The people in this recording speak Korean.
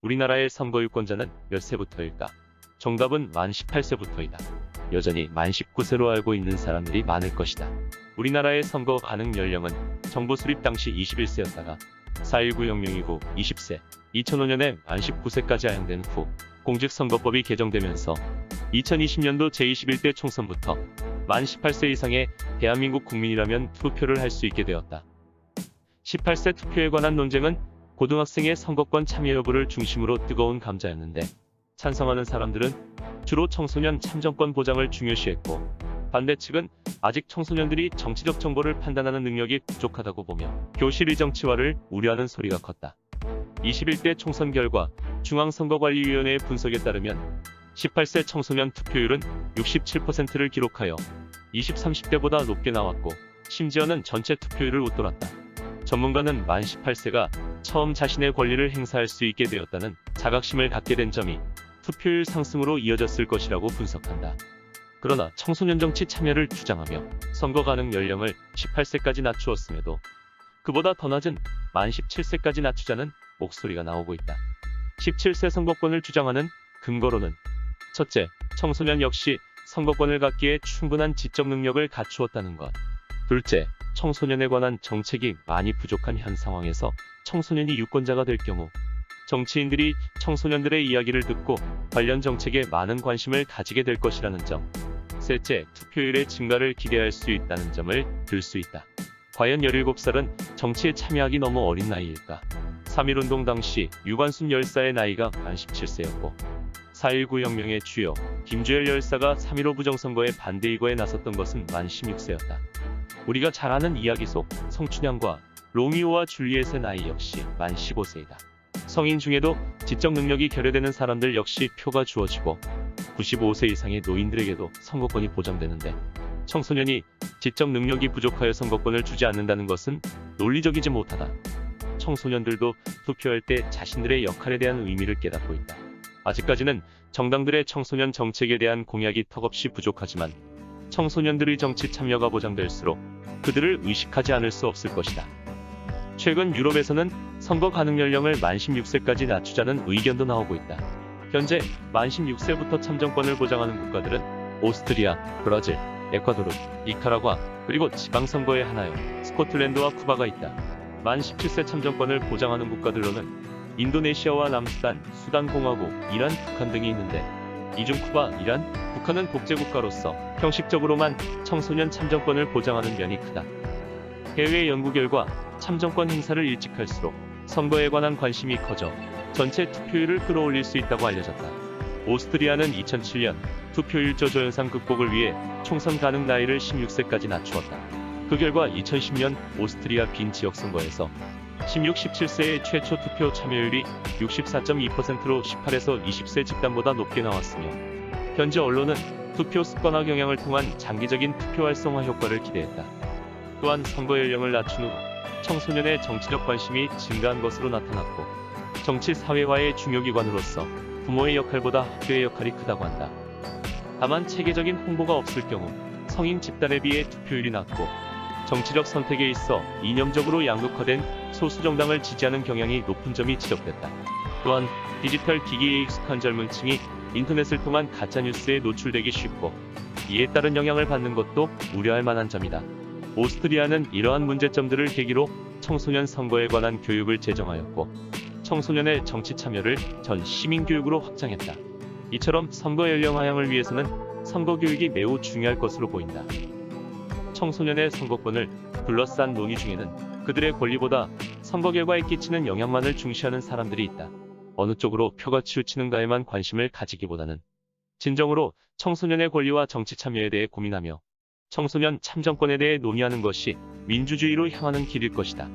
우리나라의 선거 유권자는 몇 세부터일까? 정답은 만 18세부터이다. 여전히 만 19세로 알고 있는 사람들이 많을 것이다. 우리나라의 선거 가능 연령은 정부 수립 당시 21세였다가 4.19 혁명 이후 20세, 2005년에 만 19세까지 하향된 후 공직선거법이 개정되면서 2020년도 제21대 총선부터 만 18세 이상의 대한민국 국민이라면 투표를 할 수 있게 되었다. 18세 투표에 관한 논쟁은 고등학생의 선거권 참여 여부를 중심으로 뜨거운 감자였는데, 찬성하는 사람들은 주로 청소년 참정권 보장을 중요시했고, 반대 측은 아직 청소년들이 정치적 정보를 판단하는 능력이 부족하다고 보며 교실의 정치화를 우려하는 소리가 컸다. 21대 총선 결과 중앙선거관리위원회의 분석에 따르면 18세 청소년 투표율은 67%를 기록하여 20, 30대보다 높게 나왔고, 심지어는 전체 투표율을 웃돌았다. 전문가는 만 18세가 처음 자신의 권리를 행사할 수 있게 되었다는 자각심을 갖게 된 점이 투표율 상승으로 이어졌을 것이라고 분석한다. 그러나 청소년 정치 참여를 주장하며 선거 가능 연령을 18세까지 낮추었음에도 그보다 더 낮은 만 17세까지 낮추자는 목소리가 나오고 있다. 17세 선거권을 주장하는 근거로는 첫째, 청소년 역시 선거권을 갖기에 충분한 지적 능력을 갖추었다는 것. 둘째, 청소년에 관한 정책이 많이 부족한 현 상황에서 청소년이 유권자가 될 경우 정치인들이 청소년들의 이야기를 듣고 관련 정책에 많은 관심을 가지게 될 것이라는 점. 셋째, 투표율의 증가를 기대할 수 있다는 점을 들 수 있다. 과연 17살은 정치에 참여하기 너무 어린 나이일까? 3.1운동 당시 유관순 열사의 나이가 만 17세였고 4.19 혁명의 주역 김주열 열사가 3.15 부정선거에 반대이거에 나섰던 것은 만 16세였다. 우리가 잘 아는 이야기 속 성춘향과 로미오와 줄리엣의 나이 역시 만 15세이다. 성인 중에도 지적 능력이 결여되는 사람들 역시 표가 주어지고 95세 이상의 노인들에게도 선거권이 보장되는데, 청소년이 지적 능력이 부족하여 선거권을 주지 않는다는 것은 논리적이지 못하다. 청소년들도 투표할 때 자신들의 역할에 대한 의미를 깨닫고 있다. 아직까지는 정당들의 청소년 정책에 대한 공약이 턱없이 부족하지만 청소년들의 정치 참여가 보장될수록 그들을 의식하지 않을 수 없을 것이다. 최근 유럽에서는 선거 가능 연령을 만 16세까지 낮추자는 의견도 나오고 있다. 현재 만 16세부터 참정권을 보장하는 국가들은 오스트리아, 브라질, 에콰도르, 니카라과, 그리고 지방선거에 하나여 스코틀랜드와 쿠바가 있다. 만 17세 참정권을 보장하는 국가들로는 인도네시아와 남수단, 수단공화국, 이란, 북한 등이 있는데, 이 중 쿠바, 이란, 북한은 독재국가로서 형식적으로만 청소년 참정권을 보장하는 면이 크다. 해외 연구 결과 참정권 행사를 일찍 할수록 선거에 관한 관심이 커져 전체 투표율을 끌어올릴 수 있다고 알려졌다. 오스트리아는 2007년 투표율 저조 현상 극복을 위해 총선 가능 나이를 16세까지 낮추었다. 그 결과 2010년 오스트리아 빈 지역 선거에서 16, 17세의 최초 투표 참여율이 64.2%로 18에서 20세 집단보다 높게 나왔으며, 현지 언론은 투표 습관화 경향을 통한 장기적인 투표 활성화 효과를 기대했다. 또한 선거 연령을 낮춘 후 청소년의 정치적 관심이 증가한 것으로 나타났고, 정치 사회화의 중요기관으로서 부모의 역할보다 학교의 역할이 크다고 한다. 다만 체계적인 홍보가 없을 경우 성인 집단에 비해 투표율이 낮고, 정치적 선택에 있어 이념적으로 양극화된 소수 정당을 지지하는 경향이 높은 점이 지적됐다. 또한 디지털 기기에 익숙한 젊은 층이 인터넷을 통한 가짜뉴스에 노출되기 쉽고, 이에 따른 영향을 받는 것도 우려할 만한 점이다. 오스트리아는 이러한 문제점들을 계기로 청소년 선거에 관한 교육을 제정하였고, 청소년의 정치 참여를 전 시민교육으로 확장했다. 이처럼 선거 연령 하향을 위해서는 선거 교육이 매우 중요할 것으로 보인다. 청소년의 선거권을 둘러싼 논의 중에는 그들의 권리보다 선거 결과에 끼치는 영향만을 중시하는 사람들이 있다. 어느 쪽으로 표가 치우치는가에만 관심을 가지기보다는 진정으로 청소년의 권리와 정치 참여에 대해 고민하며 청소년 참정권에 대해 논의하는 것이 민주주의로 향하는 길일 것이다.